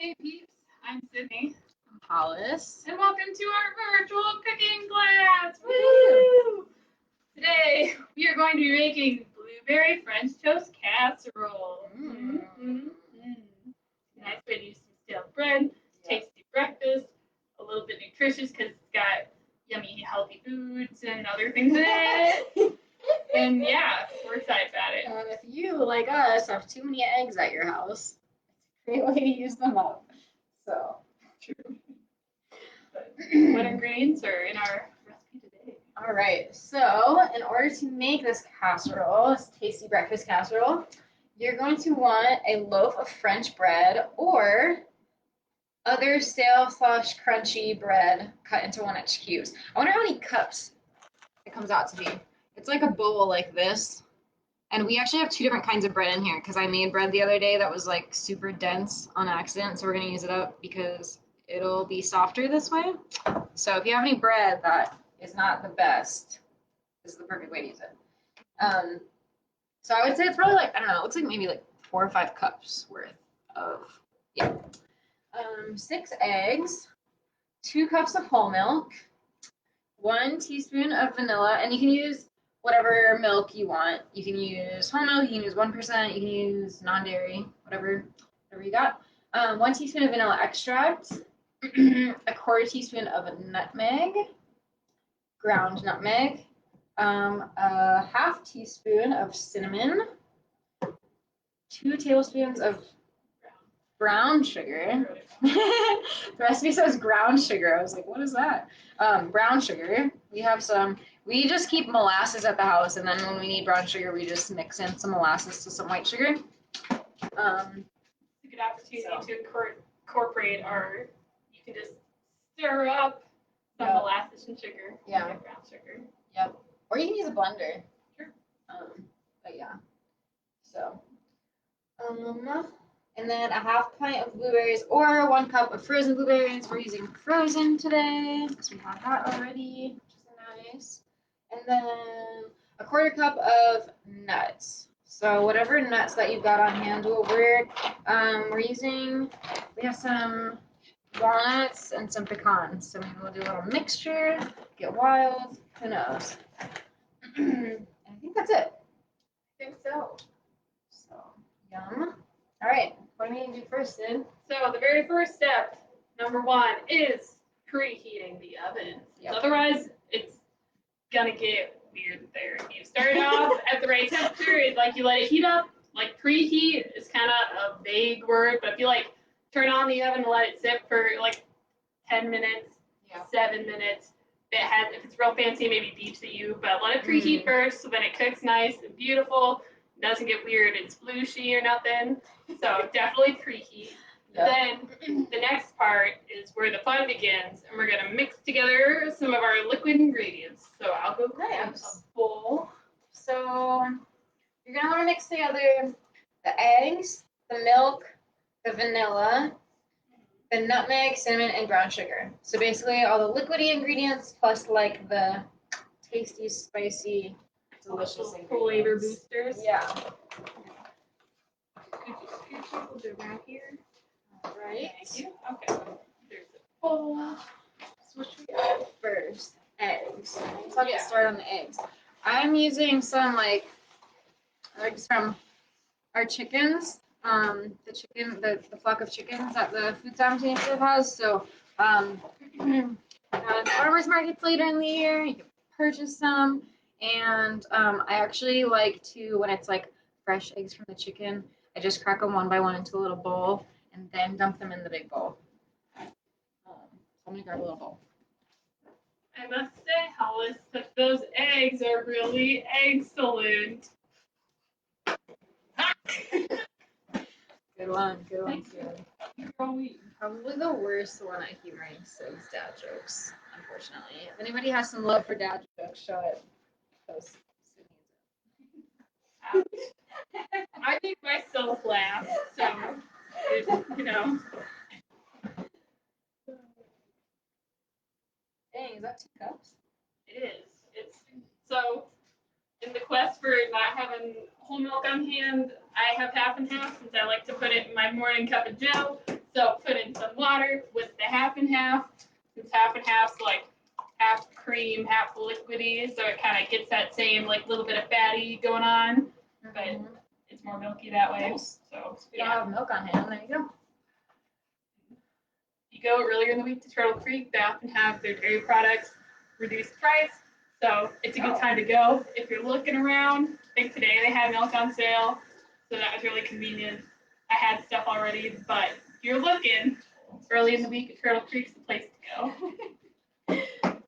Hey peeps, I'm Sydney, I'm Hollis. and welcome to our virtual cooking class! Woo! Today, we are going to be making blueberry French toast casserole. Nice way to use some stale bread, tasty breakfast, a little bit nutritious because it's got yummy, healthy foods and other things in it. And yeah, we're excited about it. And if you, like us, have too many eggs at your house, it's a great way to use them up. So, True. But what ingredients are in our recipe today? all right. So, in order to make this casserole, this tasty breakfast casserole, you're going to want a loaf of French bread or other stale/crunchy bread cut into 1-inch cubes. I wonder how many cups it comes out to be. It's like a bowl like this. And we actually have 2 different kinds of bread in here because I made bread the other day that was like super dense on accident. So we're going to use it up because it'll be softer this way. So if you have any bread that is not the best, this is the perfect way to use it. So I would say it's probably like, I don't know, it looks like maybe like 4 or 5 cups worth of, 6 eggs, 2 cups of whole milk, 1 teaspoon of vanilla, and you can use whatever milk you want. You can use whole milk, you can use 1%, you can use non-dairy, whatever you got. 1 teaspoon of vanilla extract, a quarter teaspoon of nutmeg, ground nutmeg, a half teaspoon of cinnamon, 2 tablespoons of brown sugar. The recipe says ground sugar. I was like, what is that? Brown sugar. We just keep molasses at the house, and then when we need brown sugar, we just mix in some molasses to some white sugar. It's a good opportunity to incorporate you can just stir up some molasses and sugar. Yeah. And brown sugar. Yep. Or you can use a blender. Sure. But yeah. So, and then a half pint of blueberries or 1 cup of frozen blueberries. We're using frozen today because we have that already, which is nice. And then a quarter cup of nuts. So whatever nuts that you've got on hand will work. We have some walnuts and some pecans. So maybe we'll do a little mixture, get wild, who knows. And I think that's it. I think so. So, yum. All right, what do we need to do first, Sid? So the very first step, number 1, is preheating the oven. Yep. Otherwise, it's gonna get weird there. You start off at the right temperature. It's like you let it heat up. Like preheat is kind of a vague word, but if you like turn on the oven and let it sit for like 10 minutes, 7 minutes, if it's real fancy, maybe beeps at you, but let it preheat first so then it cooks nice and beautiful. Doesn't get weird and splooshy or nothing. So definitely preheat. Yep. Then the next part is where the fun begins, and we're gonna mix together some of our liquid ingredients. So I'll go grab a bowl. So you're gonna want to mix together the eggs, the milk, the vanilla, the nutmeg, cinnamon, and brown sugar. So basically all the liquidy ingredients plus like the tasty, spicy, delicious flavor boosters. Yeah. We'll do that here. All right. Thank you. Okay. There's a bowl. So what should we add first? Eggs. So I'll get started on the eggs. I'm using some like eggs from our chickens. The flock of chickens that the food stamp initiative has. So farmers markets later in the year, you can purchase some. And I actually like to, when it's like fresh eggs from the chicken, I just crack them 1 by 1 into a little bowl and then dump them in the big bowl. So I'm gonna grab a little bowl. I must say, Hollis, that those eggs are really excellent. Good one. Probably the worst one I hear in Sid's dad jokes, unfortunately. If anybody has some love for dad jokes, show it. Post Ouch. I make myself laugh, so, you know. Dang, is that 2 cups? It is. So, in the quest for not having whole milk on hand, I have half and half since I like to put it in my morning cup of joe. So put half and half. It's half and half, so like half cream, half liquidy, so it kind of gets that same like little bit of fatty going on, but it's more milky that way. Nice. So If you don't have milk on hand, there you go. You go earlier in the week to Turtle Creek, they often have their dairy products reduced price, so it's a good time to go. If you're looking around, I think today they had milk on sale, so that was really convenient. I had stuff already, but if you're looking early in the week at Turtle Creek's the place to go.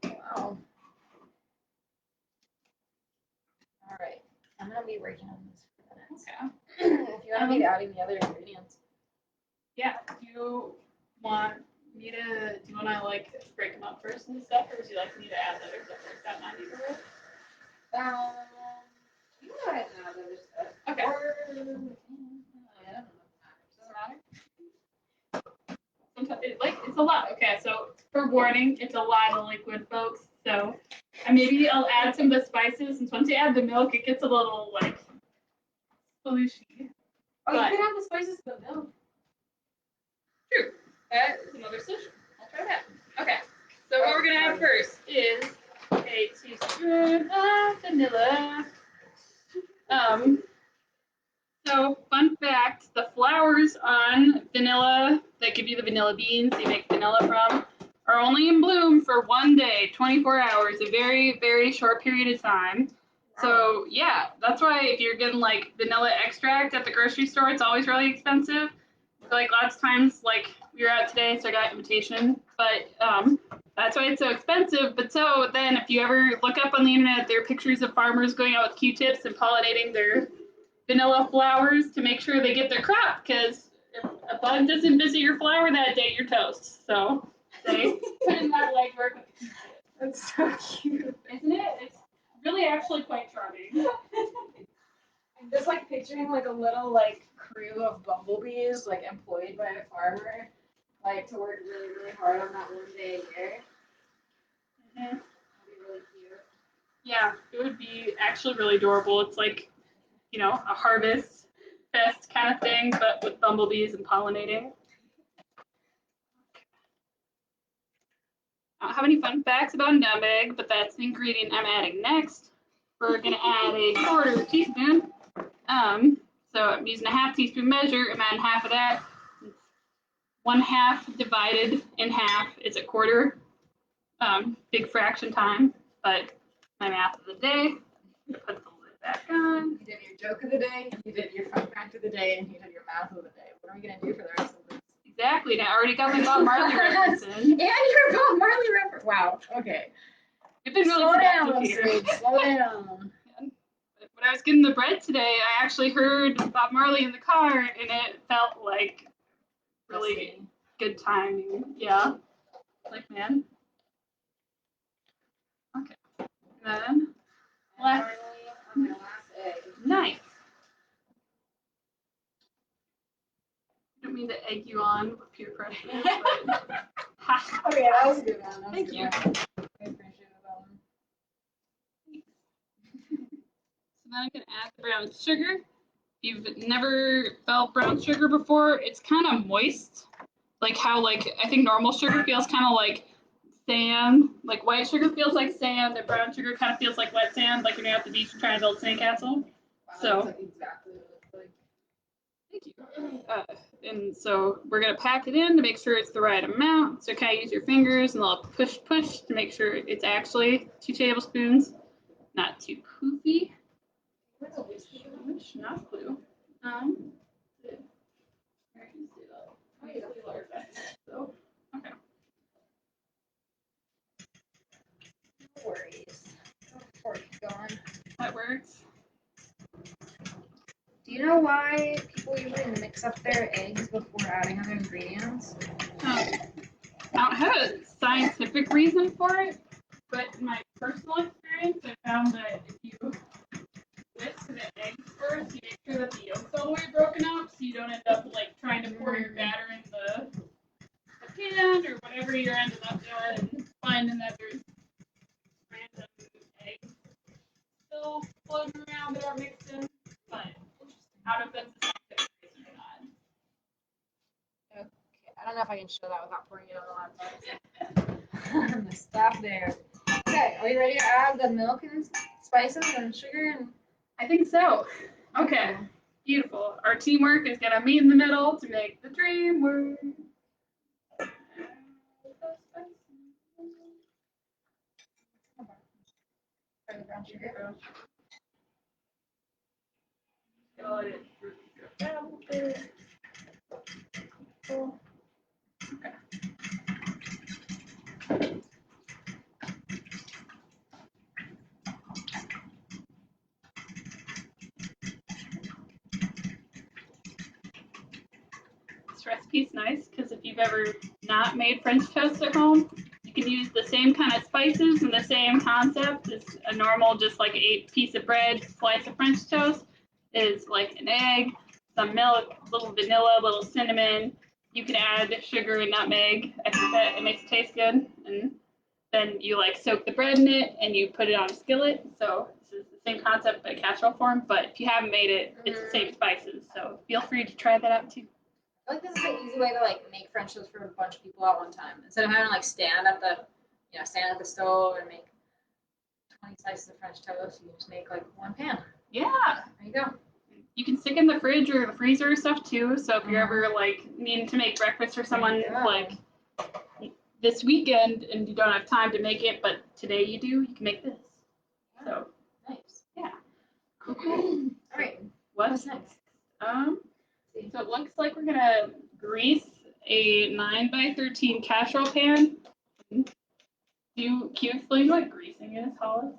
Wow. All right. I'm going to be working on this for minutes. Okay. If you want me to add in the other ingredients. Yeah. Do you want me to, do you want to like break them up first and stuff, or would you like me to add the other stuff like that might either way? You go ahead and add other stuff. Okay. Or, yeah, I don't know if it matters. Does it matter? Sometimes it's a lot. Okay, so for warning, it's a lot of liquid, folks. So maybe I'll add some of the spices, since once you add the milk, it gets a little like slushy. Oh, But- you can add the spices to the milk. True. That is another solution. I'll try that. Okay. So what we're gonna have first is a teaspoon of vanilla. So fun fact, the flowers on vanilla that give you the vanilla beans you make vanilla from are only in bloom for 1 day, 24 hours, a very, very short period of time. So yeah, that's why if you're getting like vanilla extract at the grocery store, it's always really expensive. Like lots of times, like we were out today, so I got invitation, but that's why it's so expensive. But so then if you ever look up on the internet, there are pictures of farmers going out with Q-tips and pollinating their vanilla flowers to make sure they get their crop, because if a bug doesn't visit your flower that day, you're toast. So they put in that legwork with the Q-tip. That's so cute. Isn't it? It's really actually quite charming. I'm just like picturing like a little like crew of bumblebees like employed by a farmer, like to work really, really hard on that 1 day a year. Mm-hmm. That'd be really cute. Yeah, it would be actually really adorable. It's like, you know, a harvest fest kind of thing, but with bumblebees and pollinating. I don't have any fun facts about nutmeg, but that's the ingredient I'm adding next. We're gonna add a 1/4 teaspoon. So I'm using a 1/2 teaspoon measure. I'm adding half of that. 1/2 divided in half is a 1/4. Big fraction time, but my math of the day. Put the lid back on. You did your joke of the day, you did your fun fact of the day, and you did your math of the day. What are we gonna do for the rest of this? Exactly. And I already got my Bob Marley reference in. And your Bob Marley reference. Wow. Okay. We've been really Slow down, productive here. Sage. Slow down. When I was getting the bread today, I actually heard Bob Marley in the car, and it felt like really good timing. Yeah. Like, man. Okay. Then, last. On my last egg. Nice. I don't mean to egg you on with peer pressure, but. Okay, that was a good one. That was Thank a good you. one. I appreciate that one. So then I can add the brown sugar. If you've never felt brown sugar before, it's kind of moist. Like how I think normal sugar feels kind of like sand. Like white sugar feels like sand, and brown sugar kind of feels like wet sand, like when you're at the beach and trying to build a sandcastle. Wow, So- that's like exactly what it's like. Thank you. And so we're gonna pack it in to make sure it's the right amount. So kind of use your fingers and a little push to make sure it's actually 2 tablespoons, not too poofy. What's a whiskey? Not clue. So, okay. No worries. Before we keep going. That works. Do you know why people usually mix up their eggs before adding other ingredients? I don't have a scientific reason for it, but in my personal experience, I found that if you whisk the eggs first, you make sure that the yolk's all the way broken up, so you don't end up trying to pour your batter in the pan or whatever you're ending up doing, and finding that there's random eggs still floating around that are mixed in. But I don't know if that's a scientific reason or not. Okay, I don't know if I can show that without pouring it on the laptop. Stop there. Okay, are we ready to add the milk and spices and sugar? And I think so. Okay, beautiful. Our teamwork is gonna meet in the middle to make the dream work. for the brown sugar. Let it drip down a little bit. Cool. Okay. This recipe's nice because if you've ever not made French toast at home, you can use the same kind of spices and the same concept as a normal, just like a piece of bread, slice of French toast is like an egg, some milk, a little vanilla, a little cinnamon. You can add sugar and nutmeg. I think that it makes it taste good. And then you like soak the bread in it and you put it on a skillet. So this is the same concept but casserole form. But if you haven't made it, it's the same spices. So feel free to try that out too. I feel like this is an easy way to like make French toast for a bunch of people at one time. Instead of having to like stand at the stove and make 20 slices of French toast, you just make like one pan. Yeah. There you go. You can stick in the fridge or the freezer stuff too. So if you're ever like needing to make breakfast for someone like this weekend and you don't have time to make it, but today you do, you can make this. So nice. Yeah. Cool. All right. What's next? So it looks like we're gonna grease a 9x13 casserole pan. Can you explain what greasing is, Hollis?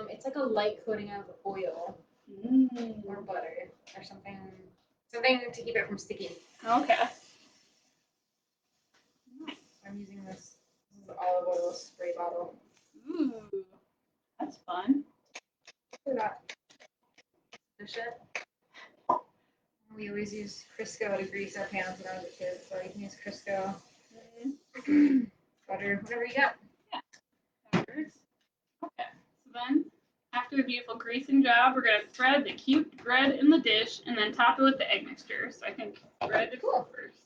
It's like a light coating of oil or butter or something to keep it from sticking. Okay. I'm using this olive oil spray bottle. Ooh, that's fun. Look at that. Dish it. We always use Crisco to grease our pans when I was a kid, so you can use Crisco, butter, whatever you got. Yeah, that works. Okay, so then after the beautiful greasing job, we're gonna spread the cubed bread in the dish and then top it with the egg mixture. So I think bread to go first.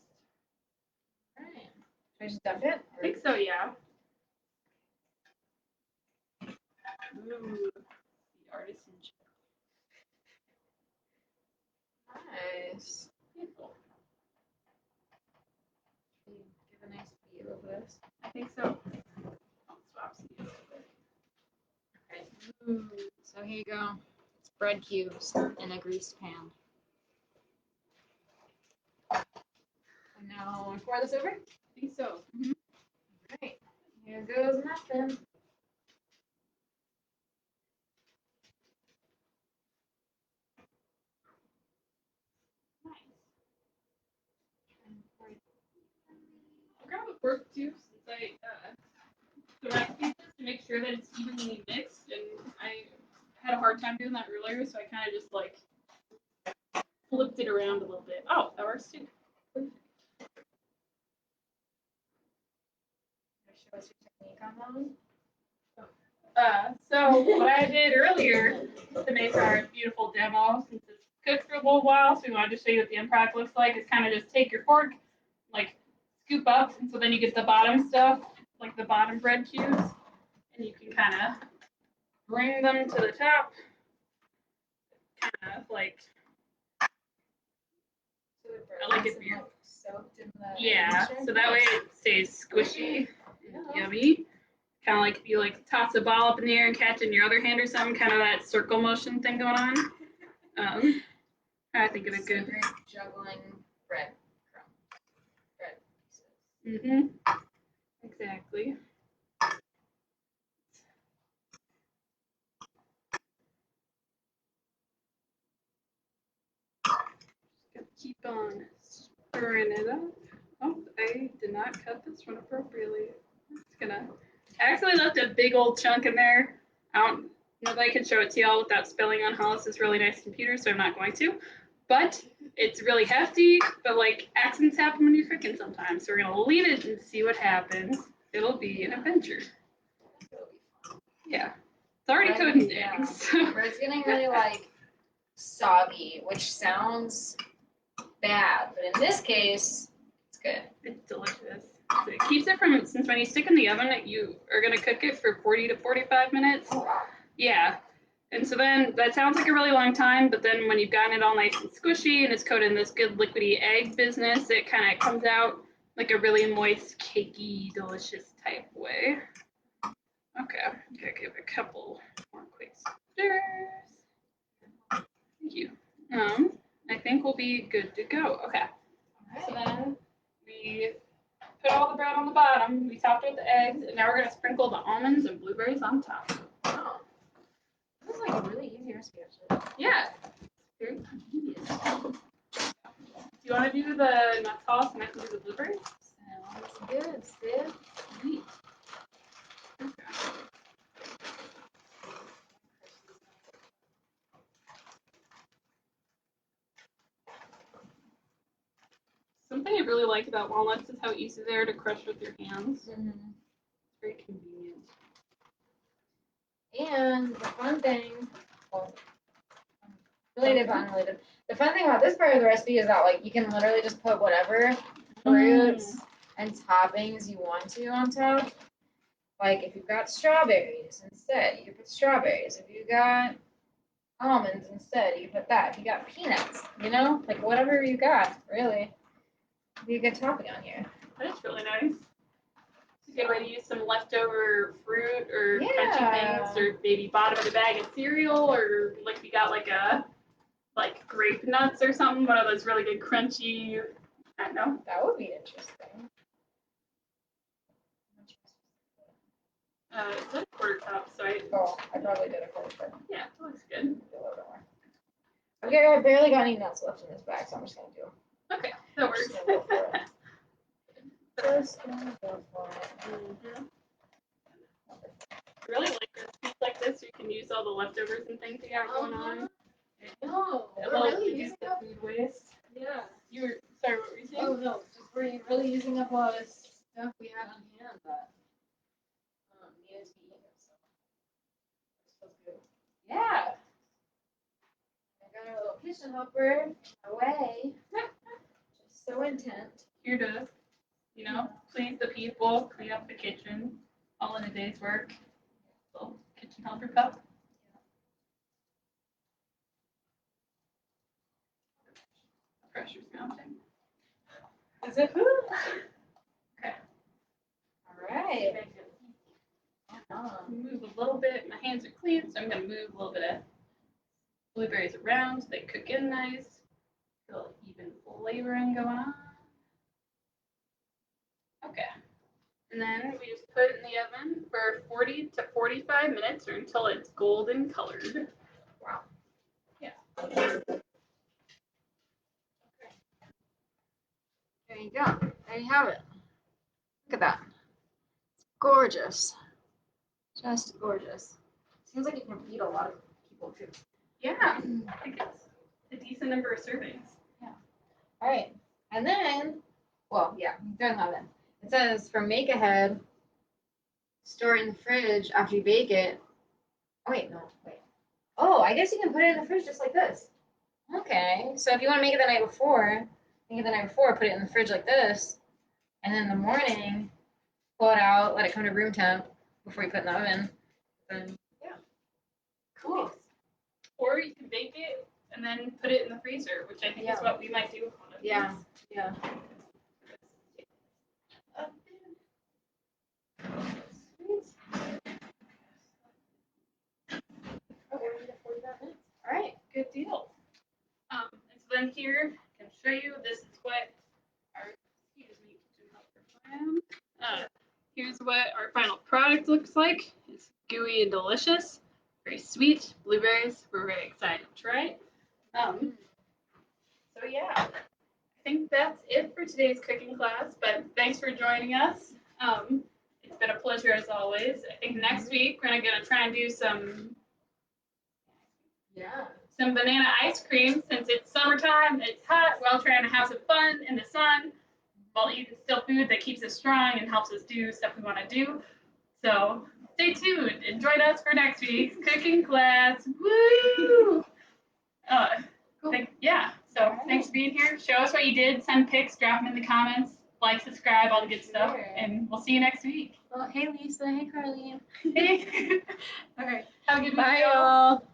All right. Should I just dump it? I think so, yeah. Ooh, the artisan chip. Nice. Beautiful. Give a nice view of this. I think so. I'll swap some a little bit. Okay. Ooh, so here you go. It's bread cubes in a greased pan. And now pour this over? I think so. All right. Here goes nothing. I'll grab a fork too, since I direct this to make sure that it's evenly mixed, and I had a hard time doing that earlier, so I kind of just like flipped it around a little bit. Oh, that works too. Show us your technique on that one. So what I did earlier to make our beautiful demo, since it's cooked for a little while, so we wanted to show you what the end product looks like, is kind of just take your fork, like scoop up, and so then you get the bottom stuff, like the bottom bread cubes, and you can kind of bring them to the top, kind of like, So the bread I like it isn't, like, soaked in the yeah, mixture? so that way it stays squishy and yummy. Kind of like if you like toss a ball up in the air and catch it in your other hand or something, kind of that circle motion thing going on. I think of a good. Great juggling bread pieces. Exactly. Just gonna keep on stirring it up. Oh, I did not cut this one appropriately. I actually left a big old chunk in there. Nobody can show it to y'all without spilling on Hollis's really nice computer, so I'm not going to. But it's really hefty, but like accidents happen when you're cooking sometimes. So we're gonna leave it and see what happens. It'll be an adventure. Yeah. It's already cooking down. So. Bread's getting really like soggy, which sounds bad, but in this case, it's good. delicious. So it keeps it from, since when you stick in the oven, you are going to cook it for 40 to 45 minutes. Oh, wow. Yeah. And so then that sounds like a really long time, but then when you've gotten it all nice and squishy and it's coated in this good liquidy egg business, it kind of comes out like a really moist, cakey, delicious type way. Okay, gotta give a couple more quick stirs. Thank you. I think we'll be good to go. Okay. So then we put all the bread on the bottom. We topped it with the eggs, and now we're gonna sprinkle the almonds and blueberries on top. Wow. This is like a really easy recipe, actually. Yeah. Very convenient. Do you want to do the nut sauce and I can do the blueberries? Sounds good, Sid. Sweet. Something I really like about walnuts is how easy they are to crush with your hands. Mm-hmm. It's very convenient. And the fun thing, well, related but unrelated. The fun thing about this part of the recipe is that like you can literally just put whatever fruits and toppings you want to on top. Like if you've got strawberries instead, you can put strawberries. If you got almonds instead, you put that. If you got peanuts, you know, like whatever you got, really, be a good topping on here. That is really nice. It's a good way to use some leftover fruit or crunchy things, or maybe bottom of the bag of cereal, or like if you got like grape nuts or something, one of those really good crunchy. I don't know. That would be interesting. It's a quarter cup, so I probably did a quarter cup. yeah, it looks good. A little bit more. Okay, I barely got any nuts left in this bag, so I'm just gonna do. Okay, that works. Just gonna go for it. Just gonna go for it. Mm-hmm. I really like recipes like this. You can use all the leftovers and things you got going on. No, It'll really reduce the food waste. Yeah. You were sorry, what were you saying? Oh no, just we're really using up a lot of stuff we had on hand that needed to be eaten. So this feels good. Yeah. I got our little kitchen helper away. Just so intent. Here to, please the people, clean up the kitchen, all in a day's work. Little kitchen helper cup. The pressure's mounting. Is it? Okay. All right. Move a little bit. My hands are clean, so I'm gonna move a little bit of blueberries around so they cook in nice. Feel even flavoring going on. Okay. And then we just put it in the oven for 40 to 45 minutes or until it's golden colored. Wow. Yeah. There you go. There you have it. Look at that. It's gorgeous. Just gorgeous. Seems like it can feed a lot of people too. Yeah. I think it's a decent number of servings. Yeah. All right. And then, well, yeah, don't have it. It says for make ahead, store in the fridge after you bake it. Oh, wait, no, wait. Oh, I guess you can put it in the fridge just like this. Okay. So if you want to make it the night before, make it the night before, put it in the fridge like this. And then in the morning, pull it out, let it come to room temp before you put it in the oven. Then, yeah. Cool. Or you can bake it and then put it in the freezer, which I think is what we might do with one of these. Yeah. Yeah. All right, good deal. And so then here, I can show you, this is what our, excuse me, kitchen helper plan. Here's what our final product looks like. It's gooey and delicious, very sweet, blueberries. We're very excited to try it. So yeah, I think that's it for today's cooking class, but thanks for joining us. It's been a pleasure as always. I think next week we're gonna try and do some banana ice cream since it's summertime, it's hot, we're all trying to have some fun in the sun while eating still food that keeps us strong and helps us do stuff we want to do. So stay tuned and join us for next week's cooking class. Woo! Cool. So thanks for being here. Show us what you did. Send pics, drop them in the comments. like, subscribe, all the good stuff, Sure. and we'll see you next week. Well, hey Lisa, hey Carly. Hey. All right. Have a good week. Bye y'all. y'all.